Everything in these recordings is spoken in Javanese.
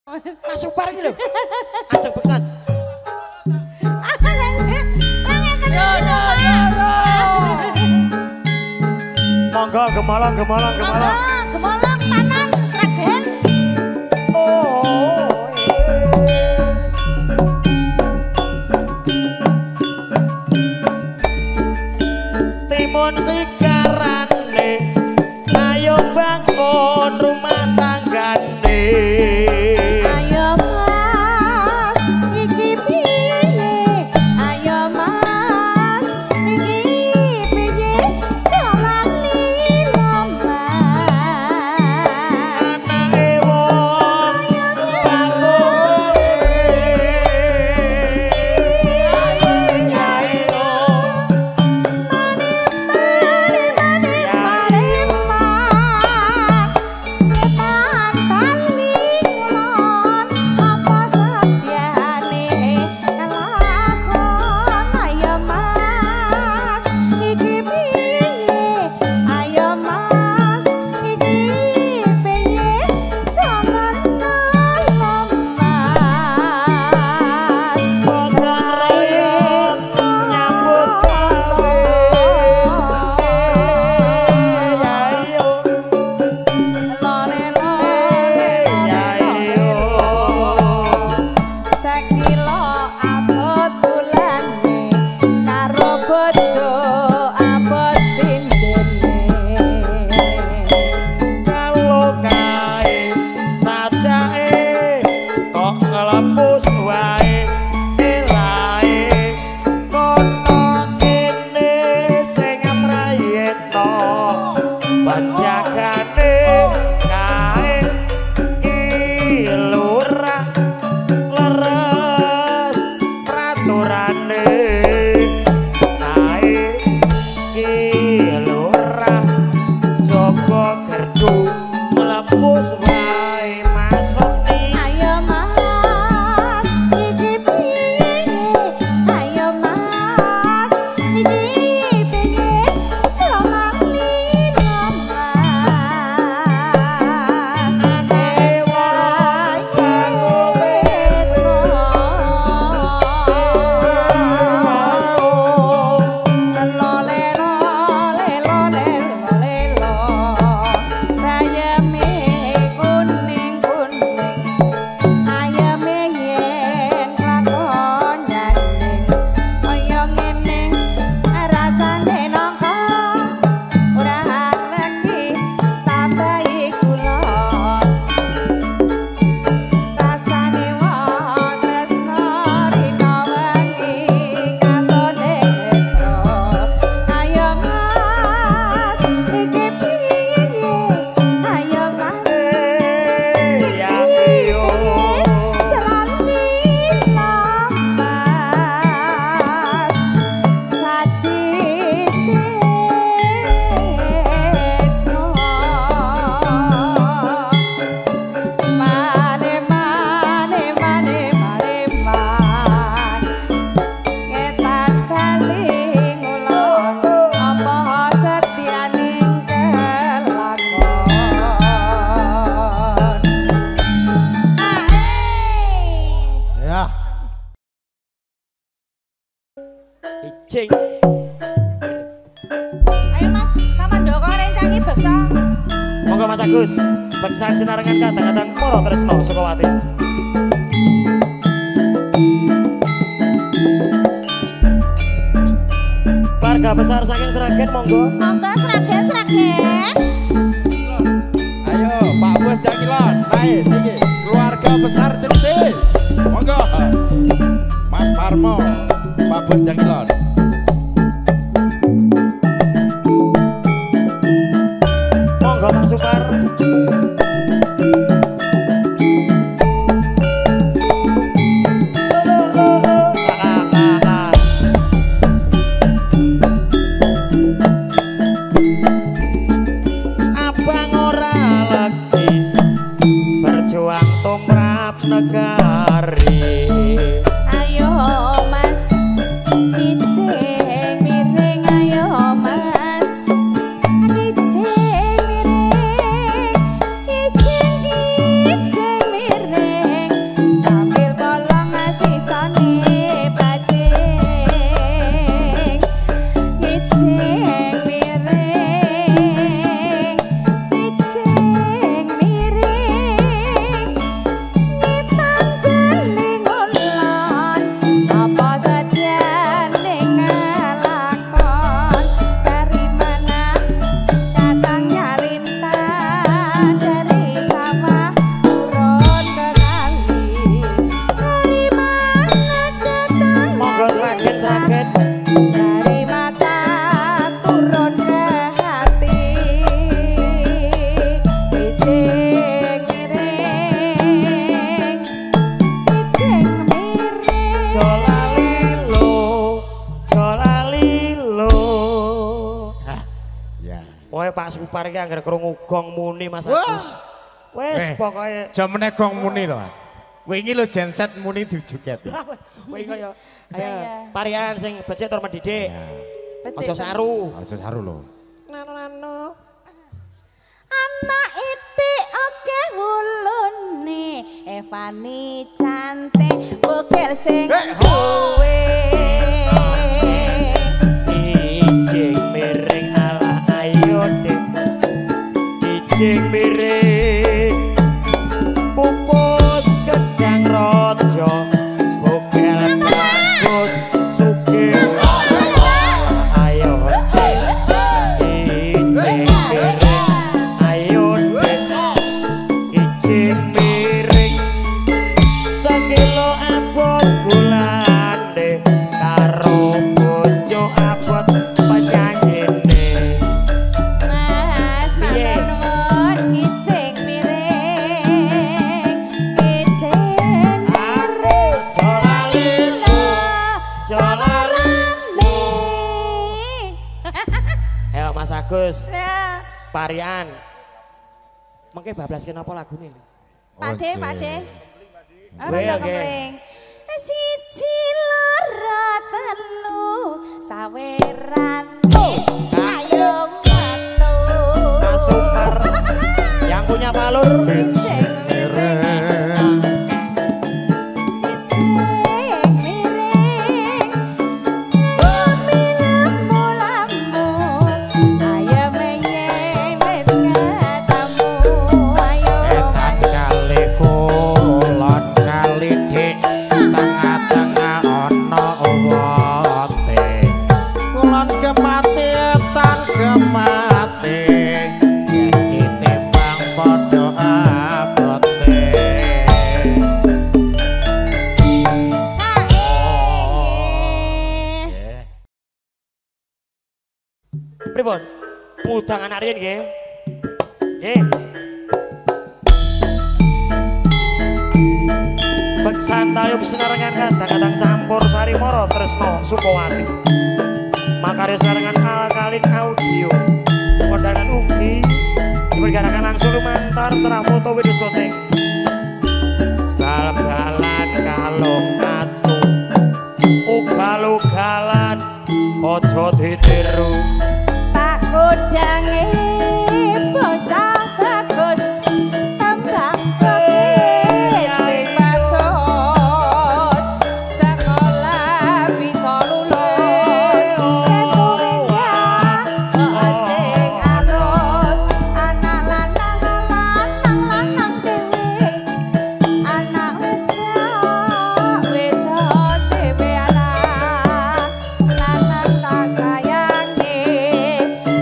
Mas Supar iki lho. Ajeng beksan. Monggo gemolong. Gemolong tanan Sragen. Oh. Timun sikarane ayo bangun rumah tanggane. Ayo Mas, iki piye? Ayo Mas, iki piye? Jalan lilo Mas. Anake wong Ijing. Ayo Mas, sama ndoko rencangi beksa. Monggo Mas Agus, beksan sinarengan kadang-kadang para tresno Sukawati. Warga besar saking Sragen monggo. Monggo Sragen. Ayo Pak Bos Dangilon, naik iki keluarga besar Tripis. Monggo. Mas Parmo, Pak Bos Dangilon. Monggo Mas Supar. Abang ora lagi berjuang tumrap negari. Ayo Mas, ijing miring ayo Mas. Ijing miring bubar iki anggere krungu gong muni Mas Agus. Wes pokoke jamene gong muni to Mas. Wingi lho genset muni dijuget. wingi kaya ayo parian sing becik tur mendidik. Aja saru. Aja saru lho. Nano. Anak itik oke ulune Evani cantik bokil sing duwe Ijing miring ala ayo dek Ijing miring pupus gedang rojo bokil bagus sugih ayo dek Ijing miring ayo dek Ijing miring sekilo abot gulane karo bojo abot penyanyine Mas matur nuwun ijing miring Jolalilo, jolalami ayo Mas Agus Nah, parian mengke bablaskeun apa lagune Pakde pakde Oke, oke. Siji loro telu saweran ayo metu Kasupar yang punya palur Ijing miring Ijing miring Minemu lamu Ayo menyeng wis katamu Ayo Etan kali kulon kali dik tengah-tengah ono wote kulon kemati etan kemati jadi timbang podo abote pripun mudang anak riyen nggih nggih Beksan tayub sinarengan kadang-kadang campur sari moro tresno Sukowati makarya sinarengan ala-kalin audio semondanan ugi diperganakan langsung lumantar cerah foto video syuting bal-balan kalong atu ugal-ugalan ojo ditiru tak godange bocah bagus tembang joget sing pacos sekolah bisa lulus ketumindak sing alus anak lanang dhewe anak wedok dhewe anak lanang tak sayangi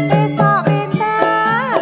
besok pindah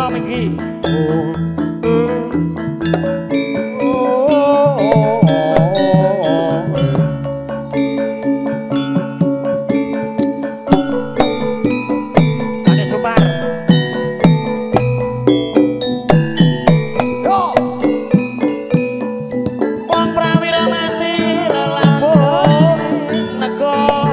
nom iki. Ade Supar. Wong prawira mati lelampung negara.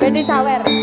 Bendy Sawer.